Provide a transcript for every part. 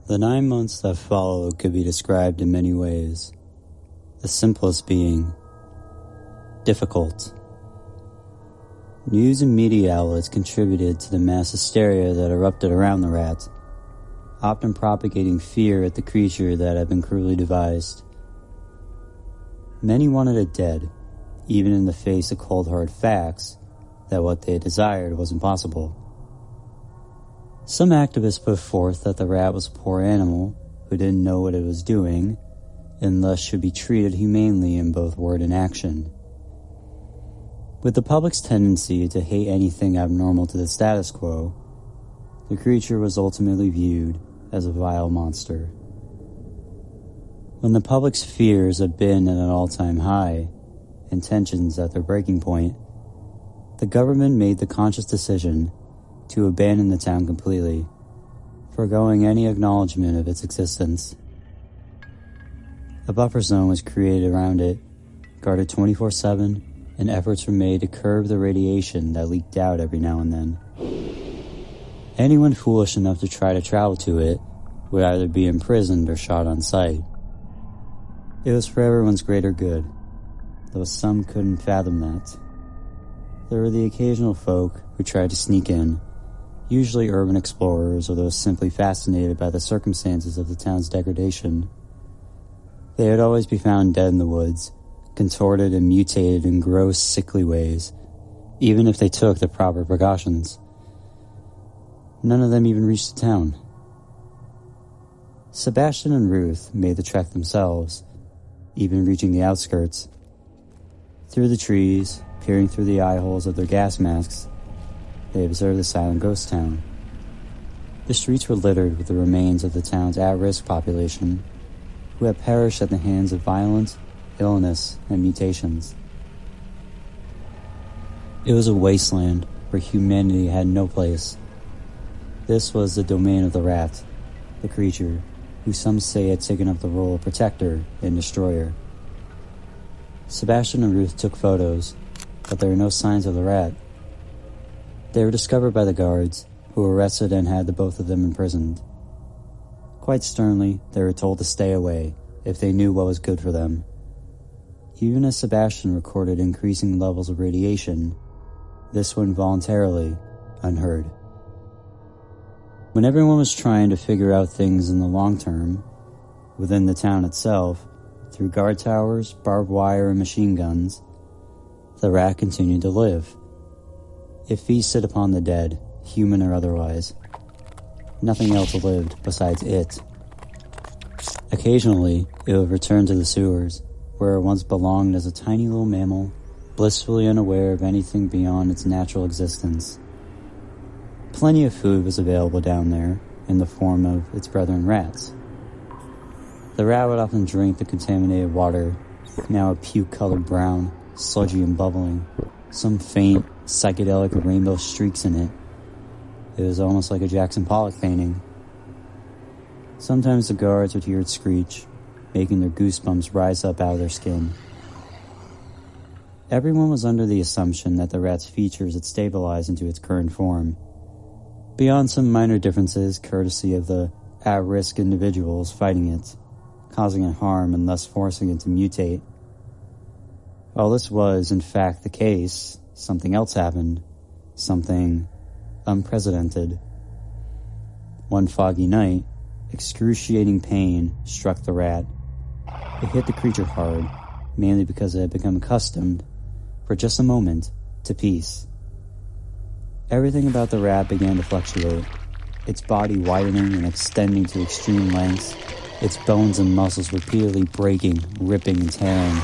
The 9 months that followed could be described in many ways, the simplest being difficult. News and media outlets contributed to the mass hysteria that erupted around the rat, often propagating fear at the creature that had been cruelly devised. Many wanted it dead, even in the face of cold hard facts that what they desired was impossible. Some activists put forth that the rat was a poor animal who didn't know what it was doing and thus should be treated humanely in both word and action. With the public's tendency to hate anything abnormal to the status quo, the creature was ultimately viewed as a vile monster. When the public's fears had been at an all-time high and tensions at their breaking point, the government made the conscious decision to abandon the town completely, foregoing any acknowledgement of its existence. A buffer zone was created around it, guarded 24/7, and efforts were made to curb the radiation that leaked out every now and then. Anyone foolish enough to try to travel to it would either be imprisoned or shot on sight. It was for everyone's greater good, though some couldn't fathom that. There were the occasional folk who tried to sneak in, usually urban explorers or those simply fascinated by the circumstances of the town's degradation. They would always be found dead in the woods, contorted and mutated in gross, sickly ways, even if they took the proper precautions. None of them even reached the town. Sebastian and Ruth made the trek themselves, even reaching the outskirts. Through the trees, peering through the eye holes of their gas masks, they observed the silent ghost town. The streets were littered with the remains of the town's at-risk population, who had perished at the hands of violence, illness, and mutations. It was a wasteland where humanity had no place. This was the domain of the rat, the creature, who some say had taken up the role of protector and destroyer. Sebastian and Ruth took photos, but there were no signs of the rat. They were discovered by the guards, who arrested and had the both of them imprisoned. Quite sternly, they were told to stay away if they knew what was good for them. Even as Sebastian recorded increasing levels of radiation, this went voluntarily unheard. When everyone was trying to figure out things in the long term, within the town itself, through guard towers, barbed wire, and machine guns, the rat continued to live. It feasted upon the dead, human or otherwise. Nothing else lived besides it. Occasionally, it would return to the sewers, where it once belonged as a tiny little mammal, blissfully unaware of anything beyond its natural existence. Plenty of food was available down there, in the form of its brethren rats. The rat would often drink the contaminated water, now a puke-colored brown, sludgy and bubbling, some faint, psychedelic rainbow streaks in it. It was almost like a Jackson Pollock painting. Sometimes the guards would hear it screech, making their goosebumps rise up out of their skin. Everyone was under the assumption that the rat's features had stabilized into its current form, beyond some minor differences courtesy of the at-risk individuals fighting it, causing it harm and thus forcing it to mutate. While this was, in fact, the case, something else happened, something unprecedented. One foggy night, excruciating pain struck the rat. It hit the creature hard, mainly because it had become accustomed, for just a moment, to peace. Everything about the rat began to fluctuate, its body widening and extending to extreme lengths, its bones and muscles repeatedly breaking, ripping, and tearing.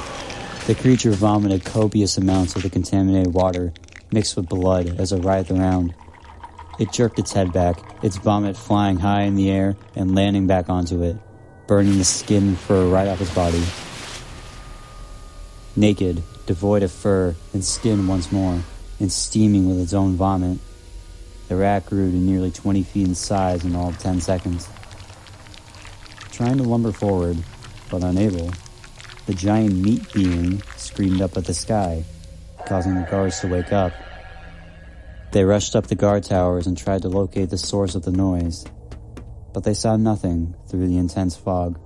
The creature vomited copious amounts of the contaminated water, mixed with blood, as it writhed around. It jerked its head back, its vomit flying high in the air and landing back onto it, burning the skin and fur right off its body. Naked, devoid of fur and skin once more, and steaming with its own vomit, the rat grew to nearly 20 feet in size in all of 10 seconds. Trying to lumber forward, but unable, the giant meat being screamed up at the sky, causing the guards to wake up. They rushed up the guard towers and tried to locate the source of the noise. but they saw nothing through the intense fog.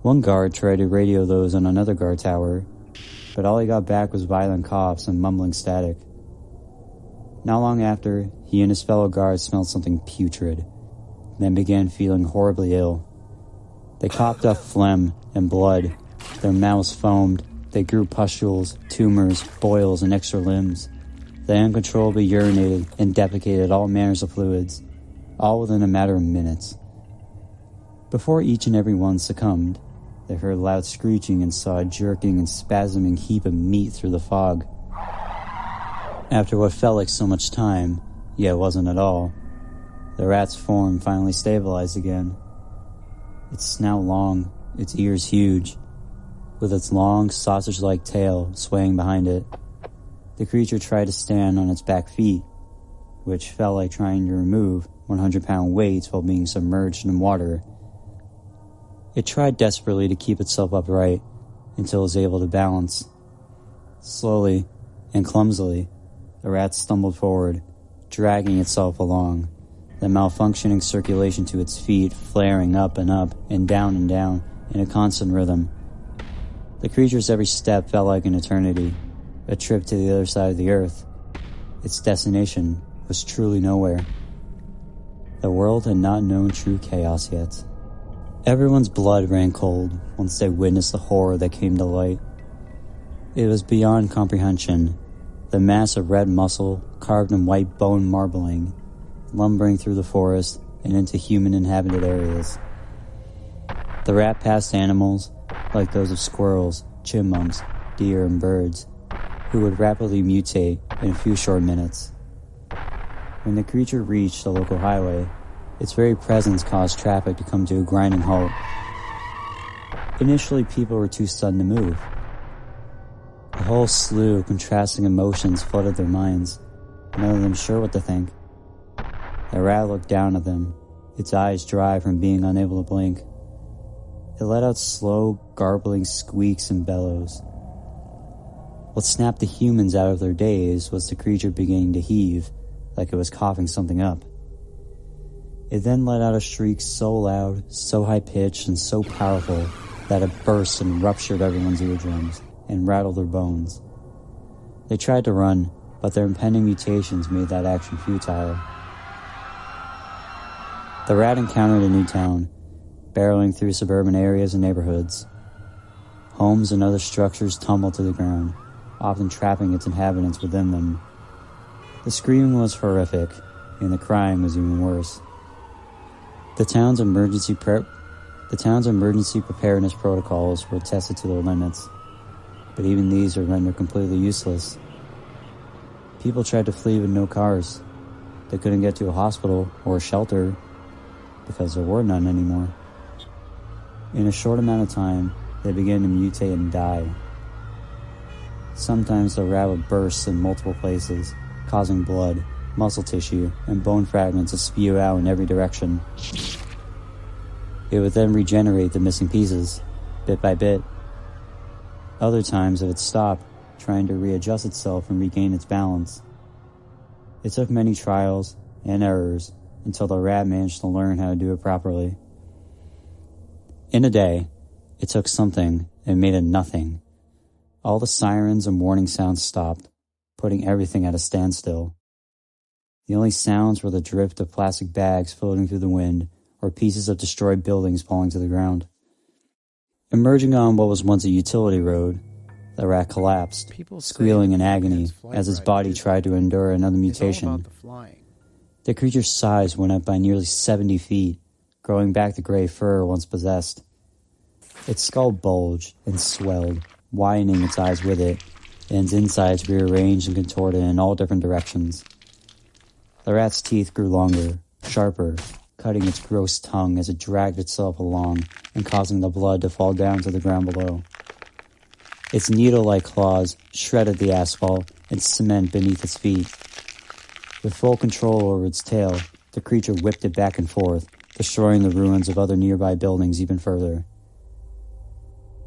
One guard tried to radio those on another guard tower, but all he got back was violent coughs and mumbling static. Not long after, he and his fellow guards smelled something putrid, then began feeling horribly ill. They coughed up phlegm and blood, their mouths foamed, they grew pustules, tumors, boils, and extra limbs. They uncontrollably urinated and defecated all manners of fluids, all within a matter of minutes. Before each and every one succumbed, they heard loud screeching and saw a jerking and spasming heap of meat through the fog. After what felt like so much time, yet wasn't at all, the rat's form finally stabilized again. Its snout long, its ears huge, with its long, sausage-like tail swaying behind it. The creature tried to stand on its back feet, which felt like trying to remove 100-pound weights while being submerged in water. It tried desperately to keep itself upright until it was able to balance. Slowly and clumsily, the rat stumbled forward, dragging itself along, the malfunctioning circulation to its feet flaring up and down in a constant rhythm. The creature's every step felt like an eternity, a trip to the other side of the earth. Its destination was truly nowhere. The world had not known true chaos yet. Everyone's blood ran cold once they witnessed the horror that came to light. It was beyond comprehension. The mass of red muscle, carved in white bone marbling, lumbering through the forest and into human-inhabited areas. The rat passed animals, like those of squirrels, chipmunks, deer, and birds, who would rapidly mutate in a few short minutes. When the creature reached the local highway, its very presence caused traffic to come to a grinding halt. Initially, people were too stunned to move. A whole slew of contrasting emotions flooded their minds, none of them sure what to think. The rat looked down at them, its eyes dry from being unable to blink. It let out slow, garbling squeaks and bellows. What snapped the humans out of their daze was the creature beginning to heave, like it was coughing something up. It then let out a shriek so loud, so high-pitched, and so powerful that it burst and ruptured everyone's eardrums and rattled their bones. They tried to run, but their impending mutations made that action futile. The rat encountered a new town, barreling through suburban areas and neighborhoods. Homes and other structures tumbled to the ground, often trapping its inhabitants within them. The screaming was horrific, and the crying was even worse. The town's emergency preparedness protocols were tested to their limits, but even these were rendered completely useless. People tried to flee with no cars. They couldn't get to a hospital or a shelter because there were none anymore. In a short amount of time, they began to mutate and die. Sometimes the rat would burst in multiple places, causing blood, muscle tissue, and bone fragments to spew out in every direction. It would then regenerate the missing pieces, bit by bit. Other times it would stop, trying to readjust itself and regain its balance. It took many trials and errors until the rat managed to learn how to do it properly. In a day, it took something and made it nothing. All the sirens and warning sounds stopped, putting everything at a standstill. The only sounds were the drift of plastic bags floating through the wind or pieces of destroyed buildings falling to the ground. Emerging on what was once a utility road, the rat collapsed, squealing in agony as its body tried to endure another mutation. The creature's size went up by nearly 70 feet, growing back the gray fur once possessed. Its skull bulged and swelled, widening its eyes with it, and its insides rearranged and contorted in all different directions. The rat's teeth grew longer, sharper, cutting its gross tongue as it dragged itself along and causing the blood to fall down to the ground below. Its needle-like claws shredded the asphalt and cement beneath its feet. With full control over its tail, the creature whipped it back and forth, destroying the ruins of other nearby buildings even further.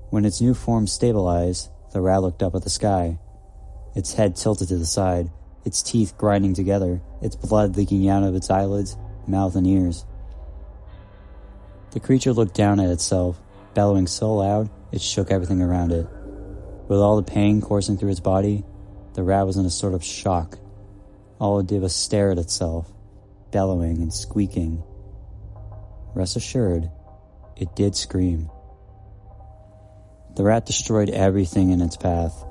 When its new form stabilized, the rat looked up at the sky. Its head tilted to the side, its teeth grinding together, its blood leaking out of its eyelids, mouth, and ears. The creature looked down at itself, bellowing so loud it shook everything around it. With all the pain coursing through its body, the rat was in a sort of shock. All it did was stare at itself, bellowing and squeaking. Rest assured, it did scream. The rat destroyed everything in its path.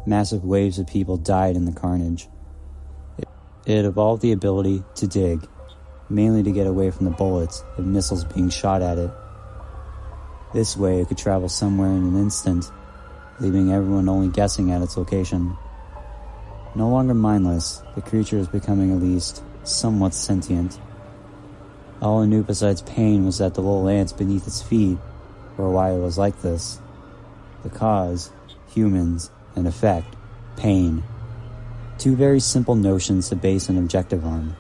Massive waves of people died in the carnage. It evolved the ability to dig, mainly to get away from the bullets and missiles being shot at it. This way it could travel somewhere in an instant, leaving everyone only guessing at its location. No longer mindless, the creature was becoming at least somewhat sentient. All it knew besides pain was that the little ants beneath its feet were why it was like this. The cause, humans, and effect, pain. Two very simple notions to base an objective on.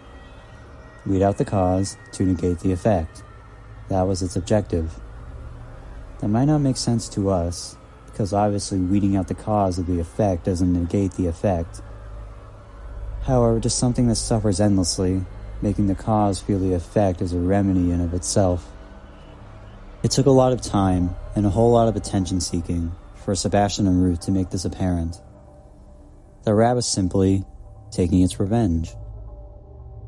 Weed out the cause to negate the effect. That was its objective. That might not make sense to us, because obviously weeding out the cause of the effect doesn't negate the effect. However, just something that suffers endlessly, making the cause feel the effect as a remedy in of itself. It took a lot of time and a whole lot of attention-seeking for Sebastian and Ruth to make this apparent. The rat was simply taking its revenge.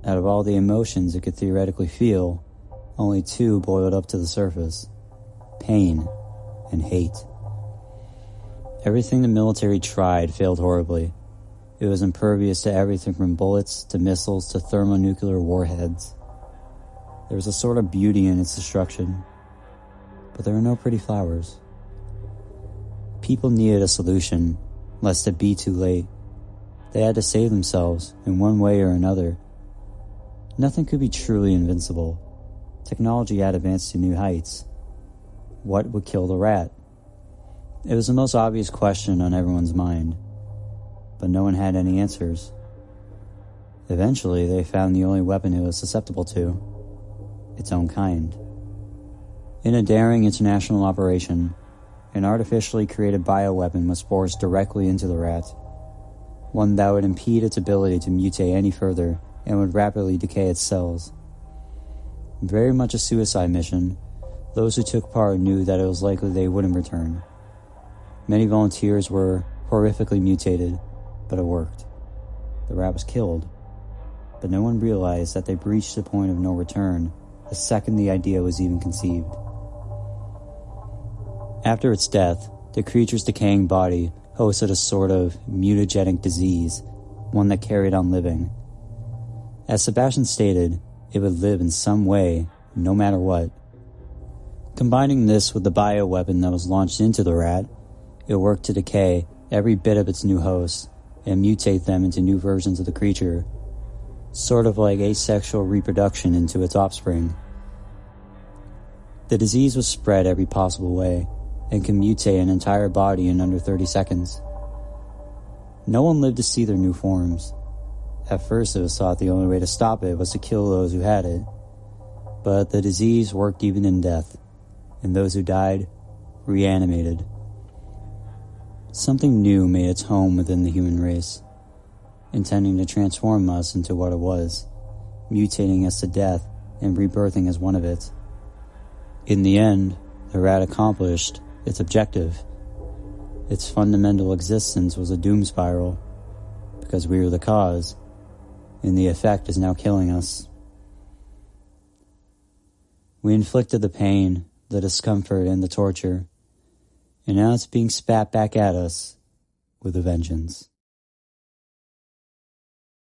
Out of all the emotions it could theoretically feel, only two boiled up to the surface: pain and hate. Everything the military tried failed horribly. It was impervious to everything from bullets to missiles to thermonuclear warheads. There was a sort of beauty in its destruction, but there were no pretty flowers. People needed a solution, lest it be too late. They had to save themselves in one way or another. Nothing could be truly invincible. Technology had advanced to new heights. What would kill the rat? It was the most obvious question on everyone's mind, but no one had any answers. Eventually, they found the only weapon it was susceptible to: its own kind. In a daring international operation, an artificially created bioweapon was forced directly into the rat, one that would impede its ability to mutate any further and would rapidly decay its cells. Very much a suicide mission. Those who took part knew that it was likely they wouldn't return. Many volunteers were horrifically mutated, but it worked. The rat was killed, but no one realized that they breached the point of no return the second the idea was even conceived. After its death, the creature's decaying body hosted a sort of mutagenic disease, one that carried on living. As Sebastian stated, it would live in some way, no matter what. Combining this with the bioweapon that was launched into the rat, it worked to decay every bit of its new hosts and mutate them into new versions of the creature, sort of like asexual reproduction into its offspring. The disease was spread every possible way and can mutate an entire body in under 30 seconds. No one lived to see their new forms. At first it was thought the only way to stop it was to kill those who had it, but the disease worked even in death, and those who died reanimated. Something new made its home within the human race, intending to transform us into what it was, mutating us to death and rebirthing as one of it. In the end, the rat accomplished its objective. Its fundamental existence was a doom spiral, because we were the cause, and the effect is now killing us. We inflicted the pain, the discomfort, and the torture, and now it's being spat back at us with a vengeance.